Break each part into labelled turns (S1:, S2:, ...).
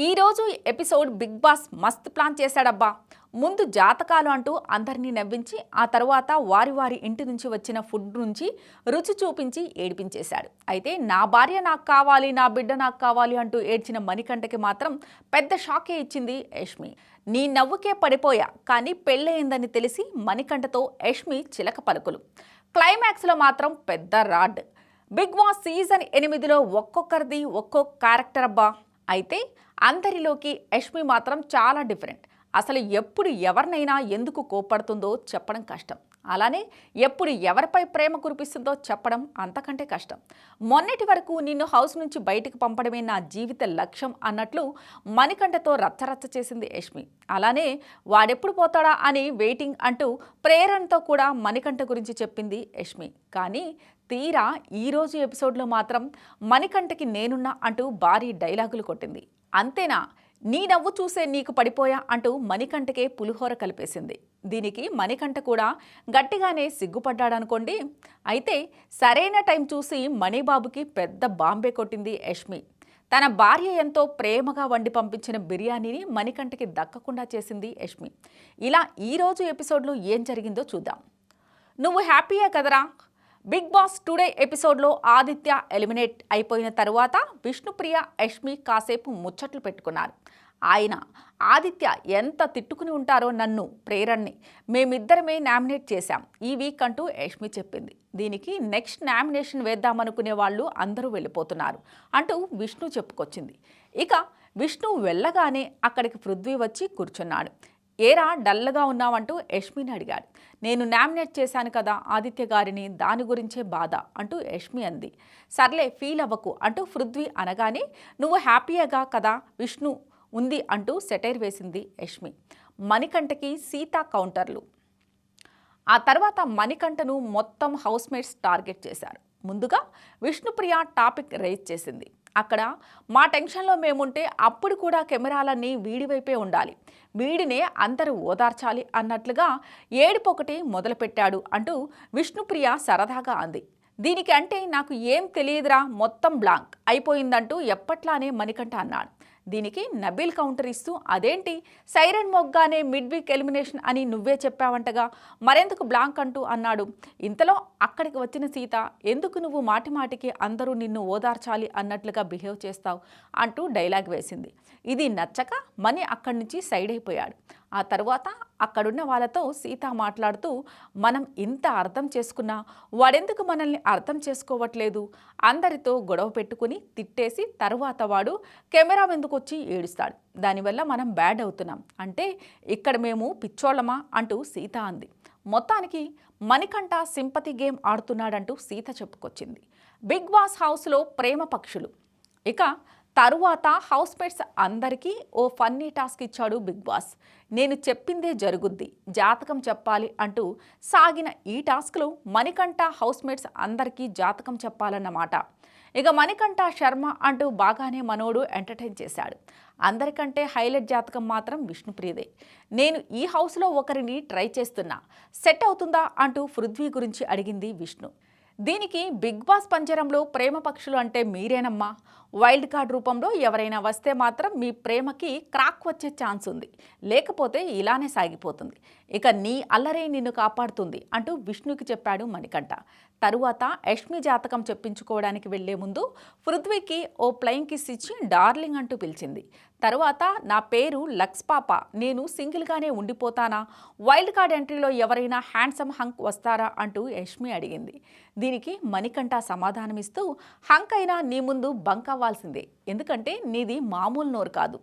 S1: ఈరోజు episode big boss మస్త్ plan చేశాడబ్బా. ముందు జాతకాలు అంటూ అందరినీ నవ్వించి ఆ తర్వాత వారి వారి ఇంటి నుంచి వచ్చిన ఫుడ్ నుంచి రుచి చూపించి ఏడిపించేశాడు. అయితే నా భార్య నాకు కావాలి, నా బిడ్డ నాకు కావాలి అంటూ ఏడ్చిన మణికంఠకి మాత్రం పెద్ద షాకే ఇచ్చింది యష్మి. నీ నవ్వుకే పడిపోయా కానీ పెళ్ళయిందని తెలిసి మణికంఠతో యష్మి చిలక పలుకులు. క్లైమాక్స్లో మాత్రం పెద్ద రాడ్. బిగ్ బాస్ సీజన్ 8లో ఒక్కొక్కరిది ఒక్కొక్క క్యారెక్టర్ అబ్బా. అయితే అందరిలోకి యష్మి మాత్రం చాలా డిఫరెంట్. అసలు ఎప్పుడు ఎవరినైనా ఎందుకు కోప్పడుతుందో చెప్పడం కష్టం, అలానే ఎప్పుడు ఎవరిపై ప్రేమ కురిపిస్తుందో చెప్పడం అంతకంటే కష్టం. మొన్నటి వరకు నిన్ను హౌస్ నుంచి బయటకు పంపడమే నా జీవిత లక్ష్యం అన్నట్లు మణికంఠతో రచ్చరచ్చ చేసింది యష్మి. అలానే వాడెప్పుడు పోతాడా అని వెయిటింగ్ అంటూ ప్రేరణతో కూడా మణికంఠ గురించి చెప్పింది యష్మి. కానీ తీరా ఈరోజు ఎపిసోడ్లో మాత్రం మణికంఠకి నేనున్నా అంటూ భారీ డైలాగులు కొట్టింది. అంతేనా, నీ నవ్వు చూసే నీకు పడిపోయా అంటూ మణికంఠకే పులిహోర కలిపేసింది. దీనికి మణికంఠ కూడా గట్టిగానే సిగ్గుపడ్డాడనుకోండి. అయితే సరైన టైం చూసి మణిబాబుకి పెద్ద బాంబే కొట్టింది యష్మి. తన భార్య ఎంతో ప్రేమగా వండి పంపించిన బిర్యానీని మణికంఠకి దక్కకుండా చేసింది యష్మి. ఇలా ఈరోజు ఎపిసోడ్లో ఏం జరిగిందో చూద్దాం. నువ్వు హ్యాపీయే కదరా. బిగ్ బాస్ టుడే ఎపిసోడ్లో ఆదిత్య ఎలిమినేట్ అయిపోయిన తరువాత విష్ణుప్రియ యష్మి కాసేపు ముచ్చట్లు పెట్టుకున్నారు. ఆయన ఆదిత్య ఎంత తిట్టుకుని ఉంటారో నన్ను, ప్రేరణని మేమిద్దరమే నామినేట్ చేశాం ఈ వీక్ అంటూ యష్మి చెప్పింది. దీనికి నెక్స్ట్ నామినేషన్ వేద్దామనుకునే వాళ్ళు అందరూ వెళ్ళిపోతున్నారు అంటూ విష్ణు చెప్పుకొచ్చింది. ఇక విష్ణు వెళ్ళగానే అక్కడికి పృథ్వీ వచ్చి కూర్చున్నాడు. ఏరా డల్గా ఉన్నావంటూ యష్మిని అడిగాడు. నేను నామినేట్ చేశాను కదా ఆదిత్య గారిని, దాని గురించే బాధ అంటూ యష్మి అంది. సర్లే ఫీల్ అవ్వకు అంటూ పృథ్వీ అనగానే నువ్వు హ్యాపీగా కదా విష్ణు ఉంది అంటూ సెటైర్ వేసింది యష్మి. మణికంఠకి సీతా కౌంటర్లు. ఆ తర్వాత మణికంఠను మొత్తం హౌస్మేట్స్ టార్గెట్ చేశారు. ముందుగా విష్ణుప్రియ టాపిక్ రైజ్ చేసింది. అక్కడ మా టెన్షన్లో మేముంటే అప్పుడు కూడా కెమెరాలన్నీ వీడి వైపే ఉండాలి, వీడినే అందరూ ఓదార్చాలి అన్నట్లుగా ఏడుపొకటి మొదలుపెట్టాడు అంటూ విష్ణుప్రియ సరదాగా అంది. దీనికి అంటే నాకు ఏం తెలియదురా, మొత్తం బ్లాంక్ అయిపోయిందంటూ ఎప్పట్లానే మణికంఠ అన్నాడు. దీనికి నబీల్ కౌంటర్ ఇస్తూ అదేంటి సైరన్ మొగ్గానే మిడ్ వీక్ ఎలిమినేషన్ అని నువ్వే చెప్పావంటగా, మరెందుకు బ్లాంక్ అంటూ అన్నాడు. ఇంతలో అక్కడికి వచ్చిన సీత ఎందుకు నువ్వు మాటి మాటికి అందరూ నిన్ను ఓదార్చాలి అన్నట్లుగా బిహేవ్ చేస్తావు అంటూ డైలాగ్ వేసింది. ఇది నచ్చక మణి అక్కడి నుంచి సైడ్ అయిపోయాడు. ఆ తర్వాత అక్కడున్న వాళ్ళతో సీత మాట్లాడుతూ మనం ఇంత అర్థం చేసుకున్నా వాడెందుకు మనల్ని అర్థం చేసుకోవట్లేదు, అందరితో గొడవ పెట్టుకుని తిట్టేసి తరువాత వాడు కెమెరా ఎందుకు వచ్చి ఏడుస్తాడు, దానివల్ల మనం బ్యాడ్ అవుతున్నాం అంటే ఇక్కడ మేము పిచ్చోళ్ళమా అంటూ సీత అంది. మొత్తానికి మణికంఠ సింపతి గేమ్ ఆడుతున్నాడంటూ సీత చెప్పుకొచ్చింది. బిగ్ బాస్ హౌస్లో ప్రేమ పక్షులు. ఇక తరువాత హౌస్మేట్స్ అందరికీ ఓ ఫన్నీ టాస్క్ ఇచ్చాడు బిగ్ బాస్. నేను చెప్పిందే జరుగుద్ది, జాతకం చెప్పాలి అంటూ సాగిన ఈ టాస్క్లో మణికంఠ హౌస్మేట్స్ అందరికీ జాతకం చెప్పాలన్నమాట. ఇక మణికంఠ శర్మ అంటూ బాగానే మనోడు ఎంటర్టైన్ చేశాడు. అందరికంటే హైలైట్ జాతకం మాత్రం విష్ణుప్రియదే. నేను ఈ హౌస్లో ఒకరిని ట్రై చేస్తున్నా, సెట్ అవుతుందా అంటూ పృథ్వీ గురించి అడిగింది విష్ణు. దీనికి బిగ్ బాస్ పంజరంలో ప్రేమ పక్షులు అంటే మీరేనమ్మా, వైల్డ్ కార్డ్ రూపంలో ఎవరైనా వస్తే మాత్రం మీ ప్రేమకి క్రాక్ వచ్చే ఛాన్స్ ఉంది, లేకపోతే ఇలానే సాగిపోతుంది, ఇక నీ అల్లరే నిన్ను కాపాడుతుంది అంటూ విష్ణుకి చెప్పాడు మణికంఠ. తరువాత యష్మి జాతకం చెప్పించుకోవడానికి వెళ్లే ముందు పృథ్వీకి ఓ ప్లయింగ్ కిస్ ఇచ్చి డార్లింగ్ అంటూ పిలిచింది. తరువాత నా పేరు లక్స్ పాప, నేను సింగిల్గానే ఉండిపోతానా, వైల్డ్ కార్డ్ ఎంట్రీలో ఎవరైనా హ్యాండ్సమ్ హంక్ వస్తారా అంటూ యష్మి అడిగింది. దీనికి మణికంఠ సమాధానమిస్తూ హంక్ అయినా నీ ముందు బంక్ అవ్వాల్సిందే, ఎందుకంటే నీది మామూలు నోరు కాదు,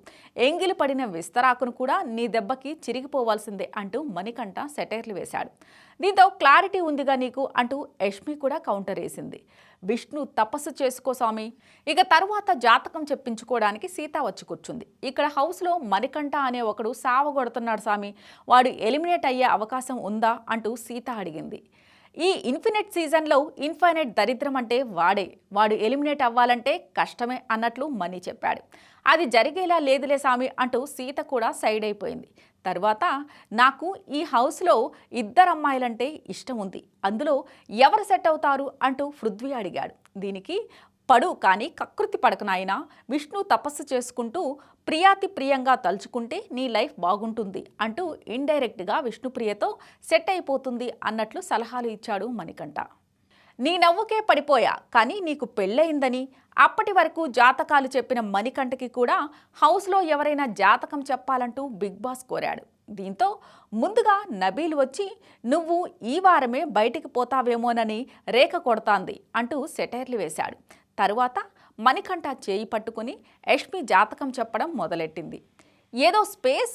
S1: ఎంగిలి పడిన విస్తరాకును కూడా నీ దెబ్బకి చిరిగిపోవాల్సిందే అంటూ మణికంఠ సెటైర్లు వేశాడు. దీంతో క్లారిటీ ఉందిగా నీకు అంటూ యష్మి కూడా కౌంటర్ వేసింది. విష్ణు తపస్సు చేసుకో స్వామి. ఇక తరువాత జాతకం చెప్పించుకోవడానికి సీత వచ్చి కూర్చుంది. ఇక్కడ హౌస్లో మణికంఠ అనే ఒకడు సావగొడుతున్నాడు స్వామి, వాడు ఎలిమినేట్ అయ్యే అవకాశం ఉందా అంటూ సీత అడిగింది. ఈ ఇన్ఫినిట్ సీజన్లో ఇన్ఫైనైట్ దరిద్రం అంటే వాడు ఎలిమినేట్ అవ్వాలంటే కష్టమే అన్నట్లు మణి చెప్పాడు. అది జరిగేలా లేదులే సామి అంటూ సీత కూడా సైడ్ అయిపోయింది. తర్వాత నాకు ఈ హౌస్లో 2 అమ్మాయిలంటే ఇష్టం ఉంది, అందులో ఎవరు సెట్ అవుతారు అంటూ పృథ్వీ అడిగాడు. దీనికి పడు కానీ కకృతి పడకనాయన, విష్ణు తపస్సు చేసుకుంటూ ప్రియాతి ప్రియంగా తలుచుకుంటే నీ లైఫ్ బాగుంటుంది అంటూ ఇండైరెక్ట్గా విష్ణుప్రియతో సెట్ అయిపోతుంది అన్నట్లు సలహాలు ఇచ్చాడు మణికంఠ. నీ నవ్వుకే పడిపోయా కానీ నీకు పెళ్ళయిందని అప్పటి వరకు జాతకాలు చెప్పిన మణికంఠకి కూడా హౌస్లో ఎవరైనా జాతకం చెప్పాలంటూ బిగ్ బాస్ కోరాడు. దీంతో ముందుగా నబీల్ వచ్చి నువ్వు ఈ వారమే బయటికి పోతావేమోనని రేఖ కొడతాంది అంటూ సెటైర్లు వేశాడు. తరువాత మణికంఠ చేయి పట్టుకుని యష్మి జాతకం చెప్పడం మొదలెట్టింది. ఏదో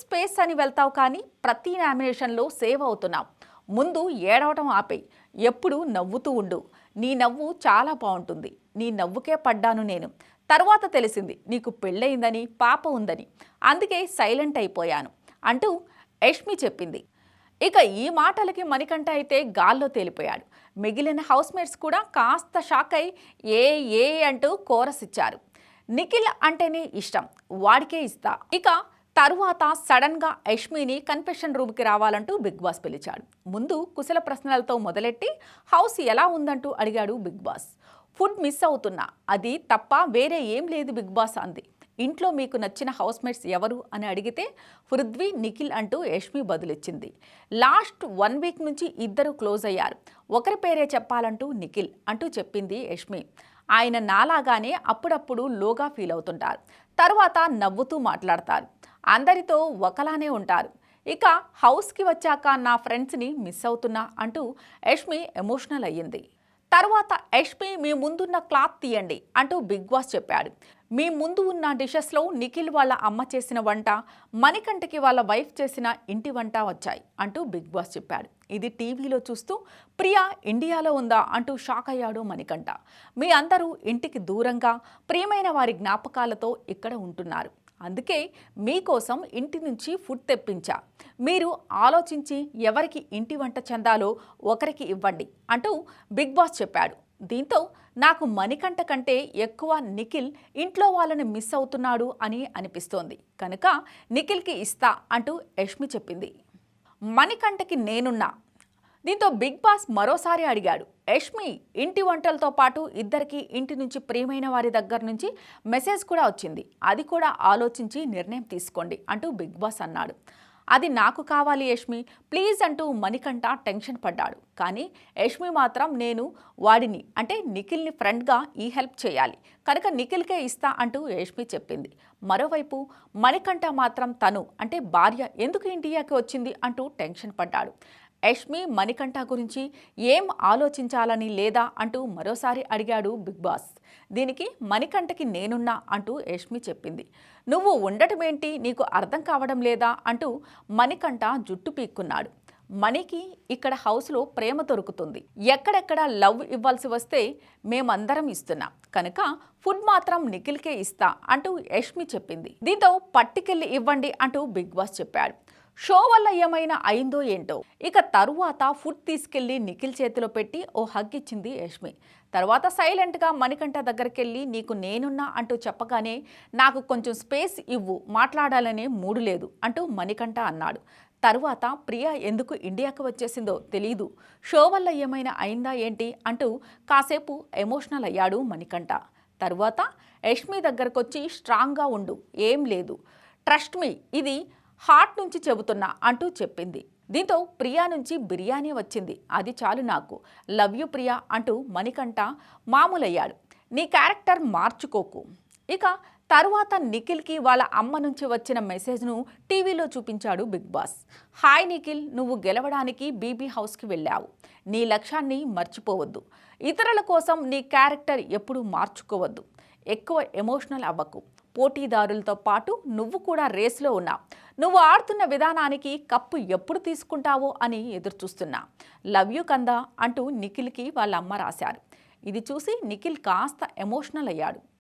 S1: స్పేస్ అని వెళ్తావు కానీ ప్రతి నామినేషన్లో సేవ్ అవుతున్నావు. ముందు ఏడవటం ఆపేయి, ఎప్పుడు నవ్వుతూ ఉండు. నీ నవ్వు చాలా బాగుంటుంది. నీ నవ్వుకే పడ్డాను నేను. తర్వాత తెలిసింది నీకు పెళ్ళయిందని, పాప ఉందని. అందుకే సైలెంట్ అయిపోయాను అంటూ యష్మి చెప్పింది. ఇక ఈ మాటలకి మణికంఠ అయితే గాల్లో తేలిపోయాడు. మిగిలిన హౌస్మేట్స్ కూడా కాస్త షాక్ అయి ఏ అంటూ కోరస్ ఇచ్చారు. నిఖిల్ అంటేనే ఇష్టం, వాడికే ఇస్తా. ఇక తరువాత సడన్గా యష్మిని కన్ఫెషన్ రూమ్కి రావాలంటూ బిగ్ బాస్ పిలిచాడు. ముందు కుశల ప్రశ్నలతో మొదలెట్టి హౌస్ ఎలా ఉందంటూ అడిగాడు బిగ్ బాస్. ఫుడ్ మిస్ అవుతున్నా, అది తప్ప వేరే ఏం లేదు బిగ్ బాస్ అంది. ఇంట్లో మీకు నచ్చిన హౌస్మేట్స్ ఎవరు అని అడిగితే పృథ్వీ, నిఖిల్ అంటూ యష్మి బదులిచ్చింది. లాస్ట్ 1 వీక్ నుంచి ఇద్దరు క్లోజ్ అయ్యారు. ఒకరి పేరే చెప్పాలంటూ నిఖిల్ అంటూ చెప్పింది యష్మి. ఆయన నాలాగానే అప్పుడప్పుడు లోగా ఫీల్ అవుతుంటారు, తర్వాత నవ్వుతూ మాట్లాడతారు, అందరితో ఒకలానే ఉంటారు. ఇక హౌస్కి వచ్చాక నా ఫ్రెండ్స్ని మిస్ అవుతున్నా అంటూ యష్మి ఎమోషనల్ అయ్యింది. తర్వాత యష్మి మీ ముందున్న క్లాత్ తీయండి అంటూ బిగ్ బాస్ చెప్పాడు. మీ ముందు ఉన్న డిషెస్లో నిఖిల్ వాళ్ళ అమ్మ చేసిన వంట, మణికంఠకి వాళ్ళ వైఫ్ చేసిన ఇంటి వంట వచ్చాయి అంటూ బిగ్ బాస్ చెప్పాడు. ఇది టీవీలో చూస్తూ ప్రియా ఇండియాలో ఉందా అంటూ షాక్ అయ్యాడు మణికంఠ. మీ అందరూ ఇంటికి దూరంగా ప్రియమైన వారి జ్ఞాపకాలతో ఇక్కడ ఉంటున్నారు. అందుకే మీకోసం ఇంటి నుంచి ఫుడ్ తెప్పించా. మీరు ఆలోచించి ఎవరికి ఇంటి వంట చెందాలో ఒకరికి ఇవ్వండి అంటూ బిగ్ బాస్ చెప్పాడు. దీంతో నాకు మణికంఠ కంటే ఎక్కువ నిఖిల్ ఇంట్లో వాళ్ళని మిస్ అవుతున్నాడు అని అనిపిస్తోంది, కనుక నిఖిల్కి ఇస్తా అంటూ యష్మి చెప్పింది. మణికంఠకి నేనున్నా. దీంతో బిగ్ బాస్ మరోసారి అడిగాడు. యష్మి ఇంటి వంటలతో పాటు ఇద్దరికి ఇంటి నుంచి ప్రియమైన వారి దగ్గర నుంచి మెసేజ్ కూడా వచ్చింది, అది కూడా ఆలోచించి నిర్ణయం తీసుకోండి అంటూ బిగ్ బాస్ అన్నాడు. అది నాకు కావాలి యష్మి ప్లీజ్ అంటూ మణికంఠ టెన్షన్ పడ్డాడు. కానీ యష్మి మాత్రం నేను వాడిని అంటే నిఖిల్ని ఫ్రెండ్గా ఈ హెల్ప్ చేయాలి, కనుక నిఖిల్కే ఇస్తా అంటూ యష్మి చెప్పింది. మరోవైపు మణికంఠ మాత్రం తను అంటే భార్య ఎందుకు ఇండియాకి వచ్చింది అంటూ టెన్షన్ పడ్డాడు. యష్మి మణికంఠ గురించి ఏం ఆలోచించాలని లేదా అంటూ మరోసారి అడిగాడు బిగ్ బాస్. దీనికి మణికంఠకి నేనున్నా అంటూ యష్మి చెప్పింది. నువ్వు ఉండటమేంటి నీకు అర్థం కావడం లేదా అంటూ మణికంఠ జుట్టు పీక్కున్నాడు. మణికి ఇక్కడ హౌస్లో ప్రేమ దొరుకుతుంది, ఎక్కడెక్కడ లవ్ ఇవ్వాల్సి వస్తే మేమందరం ఇస్తున్నాం, కనుక ఫుడ్ మాత్రం నిఖిల్కే ఇస్తా అంటూ యష్మి చెప్పింది. దీంతో పట్టుకెళ్ళి ఇవ్వండి అంటూ బిగ్ బాస్ చెప్పాడు. షో వల్ల ఏమైనా అయిందో ఏంటో. ఇక తరువాత ఫుడ్ తీసుకెళ్లి నిఖిల్ చేతిలో పెట్టి ఓ హగ్ ఇచ్చింది యష్మి. తర్వాత సైలెంట్గా మణికంఠ దగ్గరికెళ్ళి నీకు నేనున్నా అంటూ చెప్పగానే నాకు కొంచెం స్పేస్ ఇవ్వు, మాట్లాడాలనే మూడు లేదు అంటూ మణికంఠ అన్నాడు. తరువాత ప్రియా ఎందుకు ఇండియాకు వచ్చేసిందో తెలీదు, షో వల్ల ఏమైనా అయిందా ఏంటి అంటూ కాసేపు ఎమోషనల్ అయ్యాడు మణికంఠ. తరువాత యష్మి దగ్గరకొచ్చి స్ట్రాంగ్గా ఉండు, ఏం లేదు, ట్రస్ట్ మీ, ఇది హార్ట్ నుంచి చెబుతున్నా అంటూ చెప్పింది. దీంతో ప్రియా నుంచి బిర్యానీ వచ్చింది, అది చాలు నాకు, లవ్ యూ ప్రియా అంటూ మణికంఠ మామూలయ్యాడు. నీ క్యారెక్టర్ మార్చుకోకు. ఇక తరువాత నిఖిల్కి వాళ్ళ అమ్మ నుంచి వచ్చిన మెసేజ్ను టీవీలో చూపించాడు బిగ్ బాస్. హాయ్ నిఖిల్, నువ్వు గెలవడానికి బీబీ హౌస్కి వెళ్ళావు. నీ లక్ష్యాన్ని మర్చిపోవద్దు. ఇతరుల కోసం నీ క్యారెక్టర్ ఎప్పుడూ మార్చుకోవద్దు. ఎక్కువ ఎమోషనల్ అవ్వకు. పోటీదారులతో పాటు నువ్వు కూడా రేస్లో ఉన్నావు. నువ్వు ఆడుతున్న విధానానికి కప్పు ఎప్పుడు తీసుకుంటావో అని ఎదురుచూస్తున్నా. లవ్ యూ కందా అంటూ నిఖిల్కి వాళ్ళ అమ్మ రాశారు. ఇది చూసి నిఖిల్ కాస్త ఎమోషనల్ అయ్యాడు.